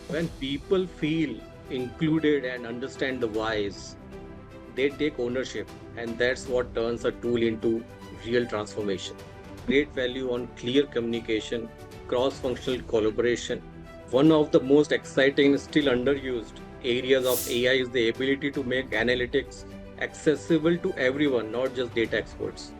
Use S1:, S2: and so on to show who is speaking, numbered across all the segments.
S1: When people feel included and understand the whys, they take ownership, and that's what turns a tool into real transformation. Great value on clear communication, cross functional collaboration. One of the most exciting and still underused areas of AI is the ability to make analytics accessible to everyone, not just data experts.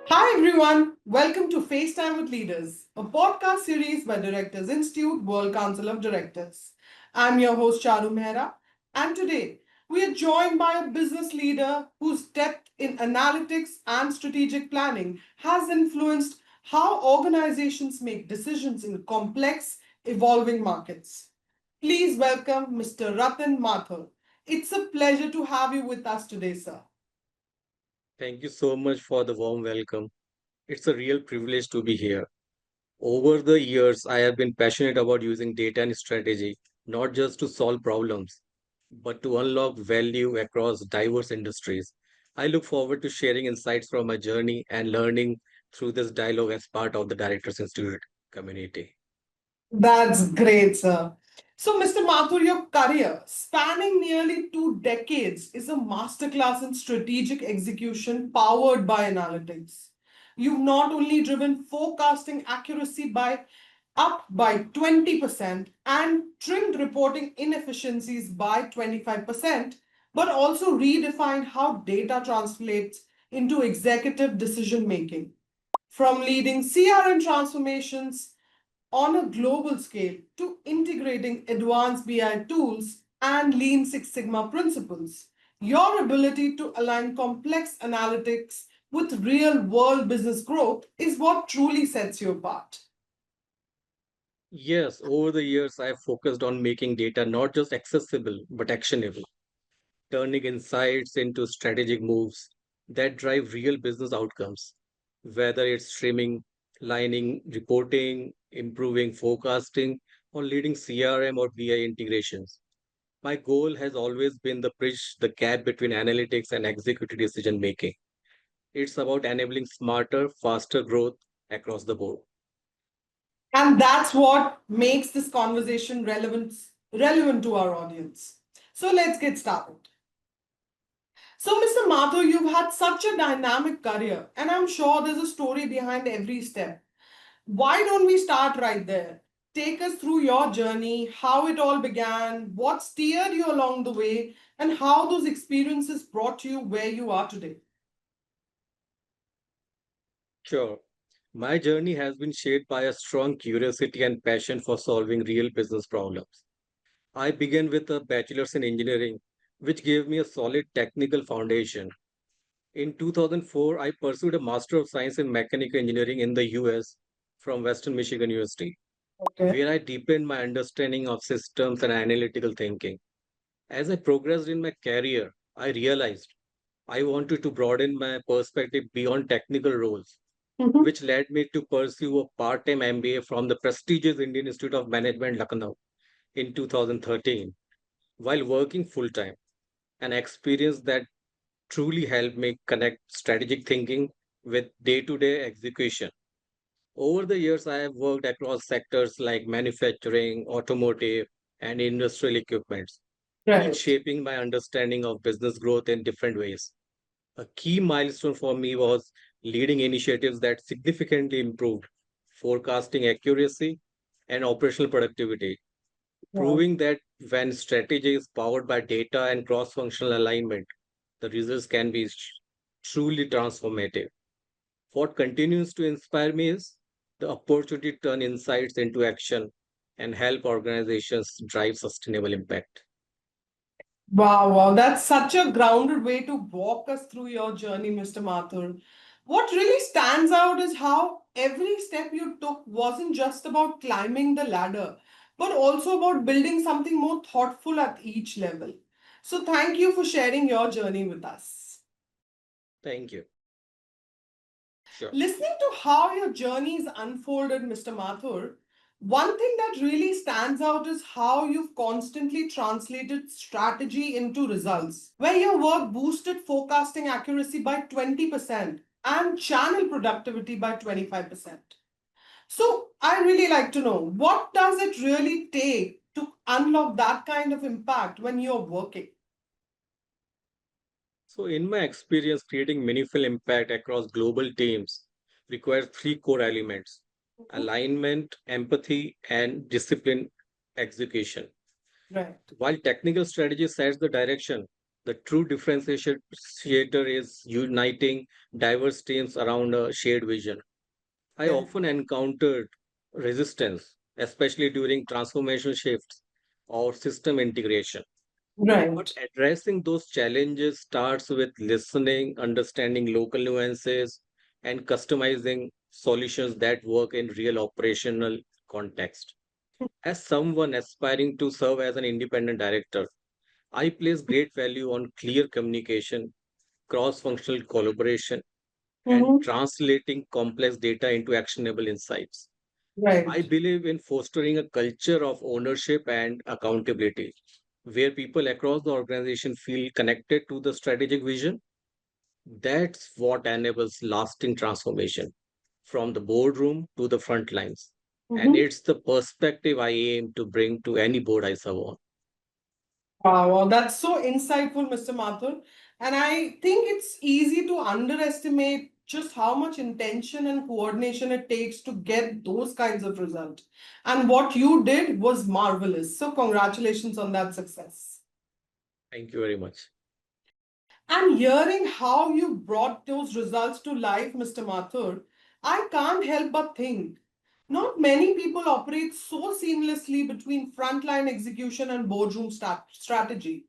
S2: Hi everyone, welcome to FaceTime with Leaders, a podcast series by Directors Institute World Council of Directors. I'm your host Charu Mehra, and today we are joined by a business leader whose depth in analytics and strategic planning has influenced how organizations make decisions in complex, evolving markets. Please welcome Mr. Ratin Mathur. It's a pleasure to have you with us today, sir.
S1: Thank you so much for the warm welcome. It's a real privilege to be here. Over the years, I have been passionate about using data and strategy, not just to solve problems, but to unlock value across diverse industries. I look forward to sharing insights from my journey and learning through this dialogue as part of the Directors Institute community.
S2: That's great, sir. So, Mr. Mathur, your career spanning nearly 2 decades is a masterclass in strategic execution powered by analytics. You've not only driven forecasting accuracy by up by 20% and trimmed reporting inefficiencies by 25%, but also redefined how data translates into executive decision making. From leading CRM transformations on a global scale to integrating advanced BI tools and Lean Six Sigma principles. Your ability to align complex analytics with real world business growth is what truly sets you apart.
S1: Yes, over the years, I have focused on making data not just accessible, but actionable, turning insights into strategic moves that drive real business outcomes, whether it's streaming, lining, reporting, improving forecasting, or leading CRM or BI integrations. My goal has always been to bridge the gap between analytics and executive decision making. It's about enabling smarter, faster growth across the board.
S2: And that's what makes this conversation relevant to our audience. So let's get started. So, Mr. Mathur, you've had such a dynamic career, and I'm sure there's a story behind every step. Why don't we start right there? Take us through your journey, how it all began, what steered you along the way, and how those experiences brought you where you are today.
S1: Sure. My journey has been shaped by a strong curiosity and passion for solving real business problems. I began with a bachelor's in engineering, which gave me a solid technical foundation. In 2004, I pursued a Master of Science in Mechanical Engineering in the US from Western Michigan University,
S2: Okay.
S1: where I deepened my understanding of systems and analytical thinking. As I progressed in my career, I realized I wanted to broaden my perspective beyond technical roles,
S2: Mhm.
S1: which led me to pursue a part time MBA from the prestigious Indian Institute of Management, Lucknow, in 2013, while working full time, an experience that truly helped me connect strategic thinking with day to day execution. Over the years, I have worked across sectors like manufacturing, automotive, and industrial equipments, each
S2: Right.
S1: shaping my understanding of business growth in different ways. A key milestone for me was leading initiatives that significantly improved forecasting accuracy and operational productivity,
S2: Wow.
S1: proving that when strategy is powered by data and cross functional alignment, the results can be truly transformative. What continues to inspire me is the opportunity to turn insights into action and help organizations drive sustainable impact.
S2: Wow, wow. That's such a grounded way to walk us through your journey, Mr. Mathur. What really stands out is how every step you took wasn't just about climbing the ladder, but also about building something more thoughtful at each level. So, thank you for sharing your journey with us.
S1: Thank you. Sure.
S2: Listening to how your journey is unfolded, Mr. Mathur, One thing that really stands out is how you've constantly translated strategy into results, where your work boosted forecasting accuracy by 20% and channel productivity by 25%. So, I really like to know, what does it really take to unlock that kind of impact when you're working?
S1: So, in my experience, creating meaningful impact across global teams requires three core elements:
S2: Mhm.
S1: alignment, empathy, and discipline execution.
S2: Right.
S1: While technical strategy sets the direction, the true differentiator is uniting diverse teams around a shared vision. I
S2: Okay.
S1: often encountered resistance, especially during transformational shifts or system integration. But
S2: Right.
S1: addressing those challenges starts with listening, understanding local nuances, and customizing solutions that work in real operational context. As someone aspiring to serve as an independent director, I place great value on clear communication, cross functional collaboration, and
S2: Mhm.
S1: translating complex data into actionable insights. I
S2: Right.
S1: believe in fostering a culture of ownership and accountability, where people across the organization feel connected to the strategic vision. That's what enables lasting transformation from the boardroom to the front lines. And
S2: Mhm.
S1: it's the perspective I aim to bring to any board I serve on.
S2: Wow, wow, that's so insightful, Mr. Mathur. And I think it's easy to underestimate just how much intention and coordination it takes to get those kinds of results. And what you did was marvelous. So, congratulations on that success.
S1: Thank you very much.
S2: And hearing how you brought those results to life, Mr. Mathur, I can't help but think not many people operate so seamlessly between frontline execution and boardroom strategy.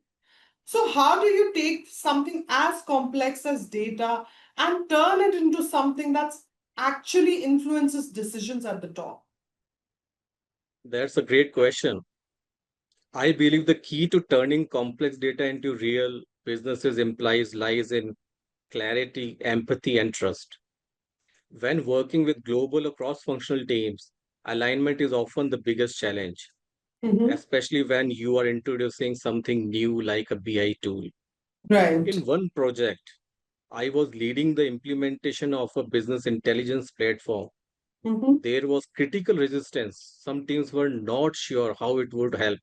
S2: So, how do you take something as complex as data and turn it into something that actually influences decisions at the top?
S1: That's a great question. I believe the key to turning complex data into real businesses implies lies in clarity, empathy, and trust. When working with global or cross functional teams, alignment is often the biggest challenge,
S2: Mhm.
S1: especially when you are introducing something new like a BI tool.
S2: Right.
S1: In one project, I was leading the implementation of a business intelligence platform.
S2: Mhm.
S1: There was critical resistance. Some teams were not sure how it would help,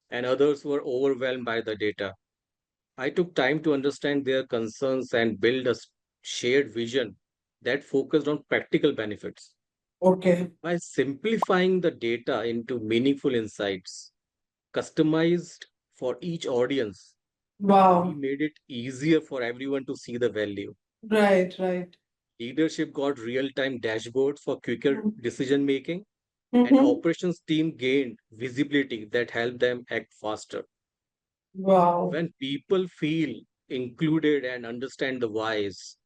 S1: and others were overwhelmed by the data. I took time to understand their concerns and build a shared vision that focused on practical benefits.
S2: Okay.
S1: By simplifying the data into meaningful insights, customized for each audience, we
S2: Wow.
S1: made it easier for everyone to see the value.
S2: Right, right.
S1: Leadership got real time dashboards for quicker decision making, and
S2: Mm-hmm.
S1: operations team gained visibility that helped them act faster.
S2: Wow.
S1: When people feel included and understand the whys,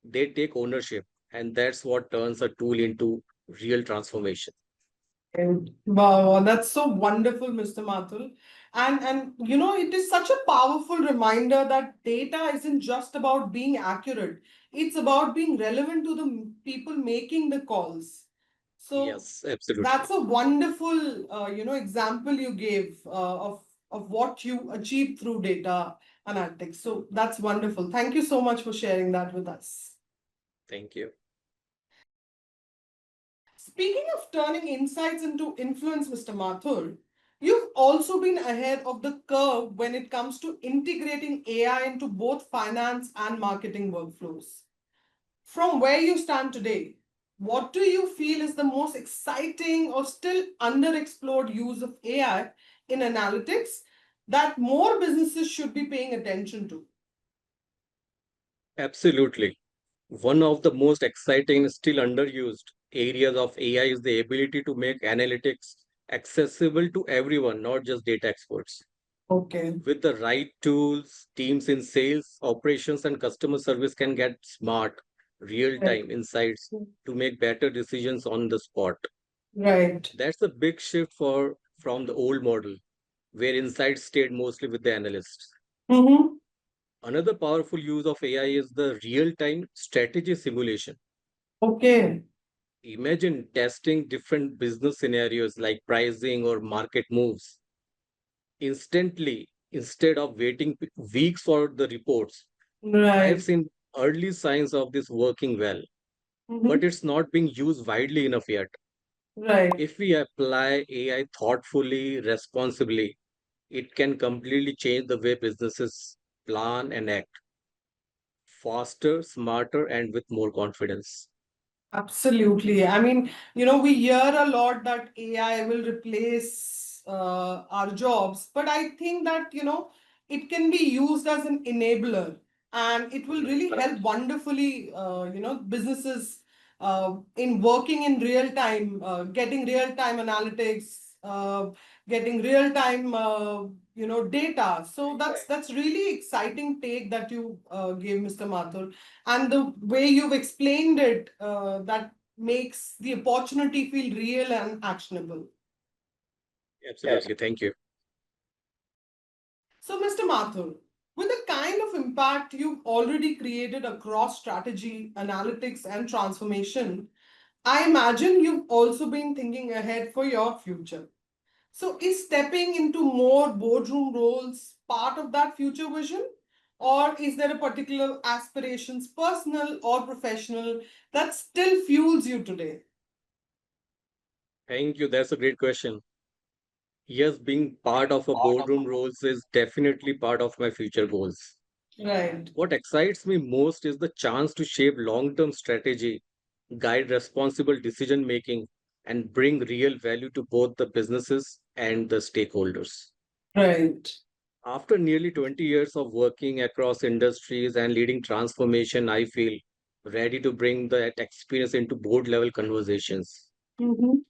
S1: they take ownership, and that's what turns a tool into real transformation.
S2: And wow, that's so wonderful, Mr. Mathur. And you know, it is such a powerful reminder that data isn't just about being accurate. It's about being relevant to the people making the calls. So
S1: Yes, absolutely.
S2: that's a wonderful example you gave of what you achieved through data analytics. So that's wonderful. Thank you so much for sharing that with us.
S1: Thank you.
S2: Speaking of turning insights into influence, Mr. Mathur, you've also been ahead of the curve when it comes to integrating AI into both finance and marketing workflows. From where you stand today, what do you feel is the most exciting or still underexplored use of AI in analytics that more businesses should be paying attention to?
S1: Absolutely. One of the most exciting and still underused areas of AI is the ability to make analytics accessible to everyone, not just data experts.
S2: Okay.
S1: With the right tools, teams in sales, operations, and customer service can get smart, real
S2: Right.
S1: time insights to make better decisions on the spot.
S2: Right.
S1: That's a big shift from the old model, where insights stayed mostly with the analysts.
S2: Mm-hmm.
S1: Another powerful use of AI is the real time strategy simulation.
S2: Okay.
S1: Imagine testing different business scenarios like pricing or market moves instantly instead of waiting weeks for the reports. I have
S2: Right.
S1: seen early signs of this working well, but
S2: Mhm.
S1: it's not being used widely enough yet.
S2: Right.
S1: If we apply AI thoughtfully, responsibly, it can completely change the way businesses plan and act faster, smarter, and with more confidence.
S2: Absolutely. I mean, we hear a lot that AI will replace our jobs, but I think that, it can be used as an enabler and it will really help
S1: Correct.
S2: wonderfully, businesses in working in real time, getting real time analytics, getting real time, data. So that's really exciting take that you gave, Mr. Mathur, and the way you've explained it, that makes the opportunity feel real and actionable.
S1: Absolutely. Thank you.
S2: So, Mr. Mathur, with the kind of impact you've already created across strategy, analytics, and transformation, I imagine you've also been thinking ahead for your future. So, is stepping into more boardroom roles part of that future vision? Or is there a particular aspirations, personal or professional, that still fuels you today?
S1: Thank you. That's a great question. Yes, being part of a boardroom roles is definitely part of my future goals.
S2: Right,
S1: What excites me most is the chance to shape long term strategy, guide responsible decision making, and bring real value to both the businesses and the stakeholders.
S2: right.
S1: After nearly 20 years of working across industries and leading transformation, I feel ready to bring that experience into board level conversations.
S2: Mhm.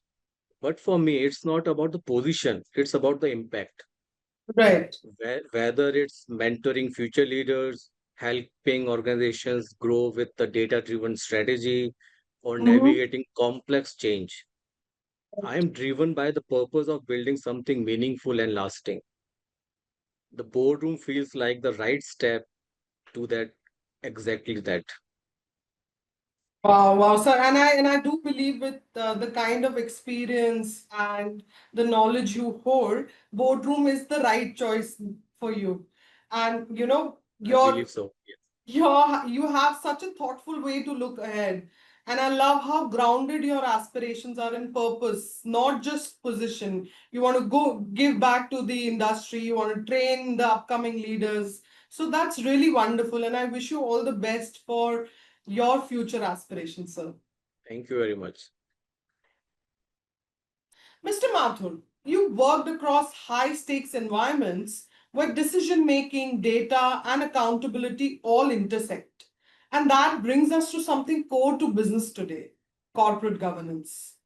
S1: But for me, it's not about the position, it's about the impact.
S2: Right.
S1: Whether it's mentoring future leaders, helping organizations grow with the data driven strategy, or
S2: Mhm.
S1: navigating complex change. I am driven by the purpose of building something meaningful and lasting. The boardroom feels like the right step to that, exactly that.
S2: Wow, wow, sir. And I do believe with the kind of experience and the knowledge you hold, boardroom is the right choice for you. And
S1: I believe
S2: your
S1: so. Yes.
S2: you have such a thoughtful way to look ahead. And I love how grounded your aspirations are in purpose, not just position. You want to go give back to the industry, you want to train the upcoming leaders. So that's really wonderful. And I wish you all the best for your future aspirations, sir.
S1: Thank you very much.
S2: Mr. Mathur, you worked across high stakes environments where decision making, data, and accountability all intersect. And that brings us to something core to business today: corporate governance.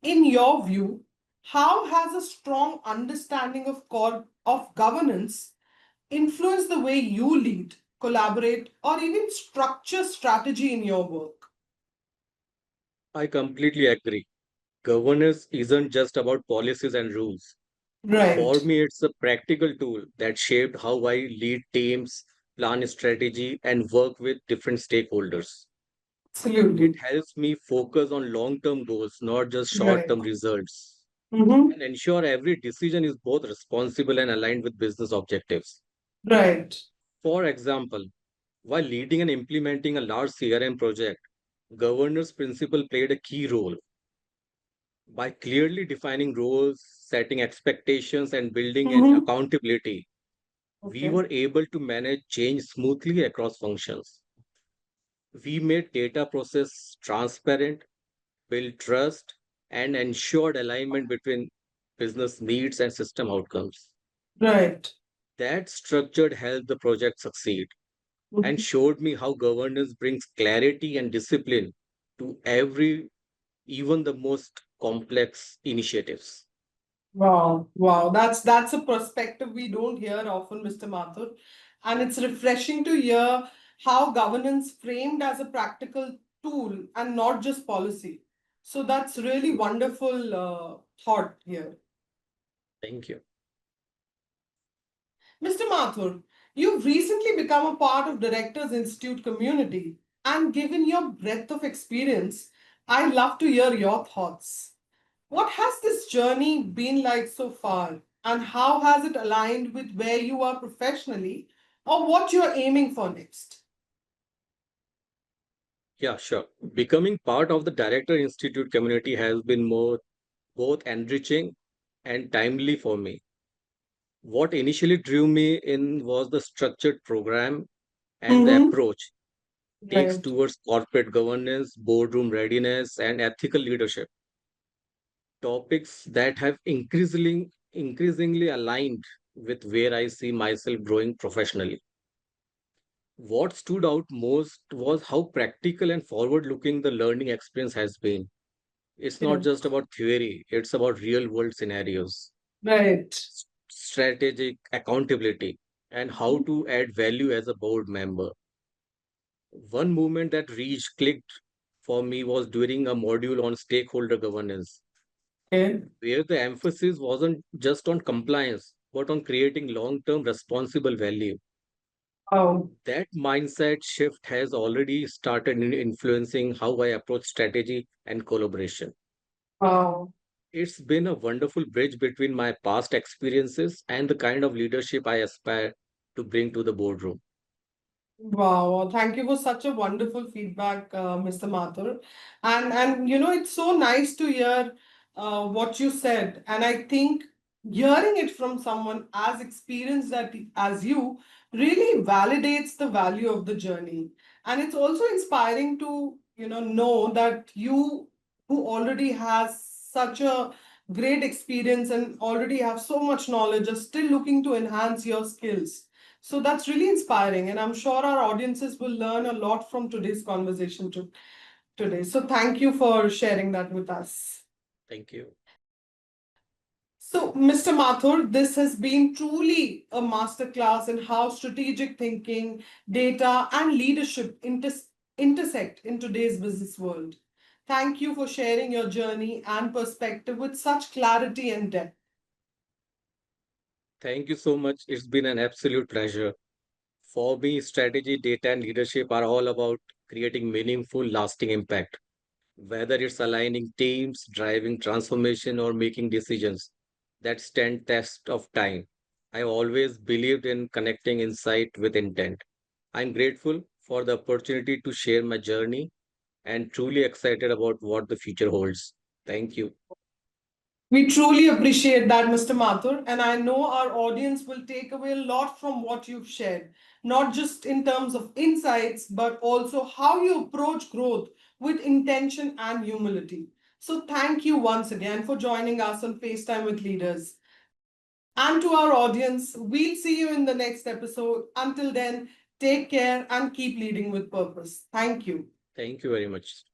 S2: In your view, how has a strong understanding of governance influenced the way you lead, collaborate, or even structure strategy in your work?
S1: I completely agree. Governance isn't just about policies and rules. For
S2: Right,
S1: me, it's a practical tool that shaped how I lead teams, plan strategy, and work with different stakeholders. It
S2: absolutely.
S1: helps me focus on long term goals, not just short
S2: Right.
S1: term results,
S2: Mm-hmm.
S1: and ensure every decision is both responsible and aligned with business objectives.
S2: Right.
S1: For example, while leading and implementing a large CRM project, governance principle played a key role. By clearly defining roles, setting expectations, and building an
S2: Mm-hmm.
S1: accountability, we
S2: Okay.
S1: were able to manage change smoothly across functions. We made data process transparent, built trust, and ensured alignment between business needs and system outcomes.
S2: Right.
S1: That structured helped the project succeed and
S2: Mhm.
S1: showed me how governance brings clarity and discipline to every, even the most complex initiatives.
S2: Wow, wow. That's a perspective we don't hear often, Mr. Mathur. And it's refreshing to hear how governance framed as a practical tool and not just policy. So that's really wonderful thought here.
S1: Thank you.
S2: Mr. Mathur, you've recently become a part of Directors Institute community, and given your breadth of experience, I'd love to hear your thoughts. What has this journey been like so far, and how has it aligned with where you are professionally or what you're aiming for next?
S1: Yeah, sure. Becoming part of the Director Institute community has been both enriching and timely for me. What initially drew me in was the structured program and the
S2: Mm-hmm.
S1: approach takes
S2: Right.
S1: towards corporate governance, boardroom readiness, and ethical leadership. Topics that have increasingly aligned with where I see myself growing professionally. What stood out most was how practical and forward looking the learning experience has been. It's not
S2: Yeah.
S1: just about theory, it's about real world scenarios,
S2: Right.
S1: strategic accountability, and how to add value as a board member. One movement that reached clicked for me was during a module on stakeholder governance,
S2: Okay.
S1: where the emphasis wasn't just on compliance, but on creating long term responsible value.
S2: Wow.
S1: That mindset shift has already started influencing how I approach strategy and collaboration.
S2: Wow.
S1: It's been a wonderful bridge between my past experiences and the kind of leadership I aspire to bring to the boardroom.
S2: Wow, thank you for such a wonderful feedback, Mr. Mathur. And it's so nice to hear what you said. And I think hearing it from someone as experienced as you really validates the value of the journey. And it's also inspiring to, know that you who already has such a great experience and already have so much knowledge are still looking to enhance your skills. So that's really inspiring, and I'm sure our audiences will learn a lot from today's conversation today. So thank you for sharing that with us.
S1: Thank you.
S2: So, Mr. Mathur, this has been truly a masterclass in how strategic thinking, data, and leadership intersect in today's business world. Thank you for sharing your journey and perspective with such clarity and depth.
S1: Thank you so much. It's been an absolute pleasure. For me, strategy, data, and leadership are all about creating meaningful, lasting impact. Whether it's aligning teams, driving transformation, or making decisions that stand test of time. I've always believed in connecting insight with intent. I'm grateful for the opportunity to share my journey and truly excited about what the future holds. Thank you.
S2: We truly appreciate that, Mr. Mathur, and I know our audience will take away a lot from what you've shared, not just in terms of insights, but also how you approach growth with intention and humility. So, thank you once again for joining us on FaceTime with Leaders. And to our audience, we'll see you in the next episode. Until then, take care and keep leading with purpose. Thank you.
S1: Thank you very much.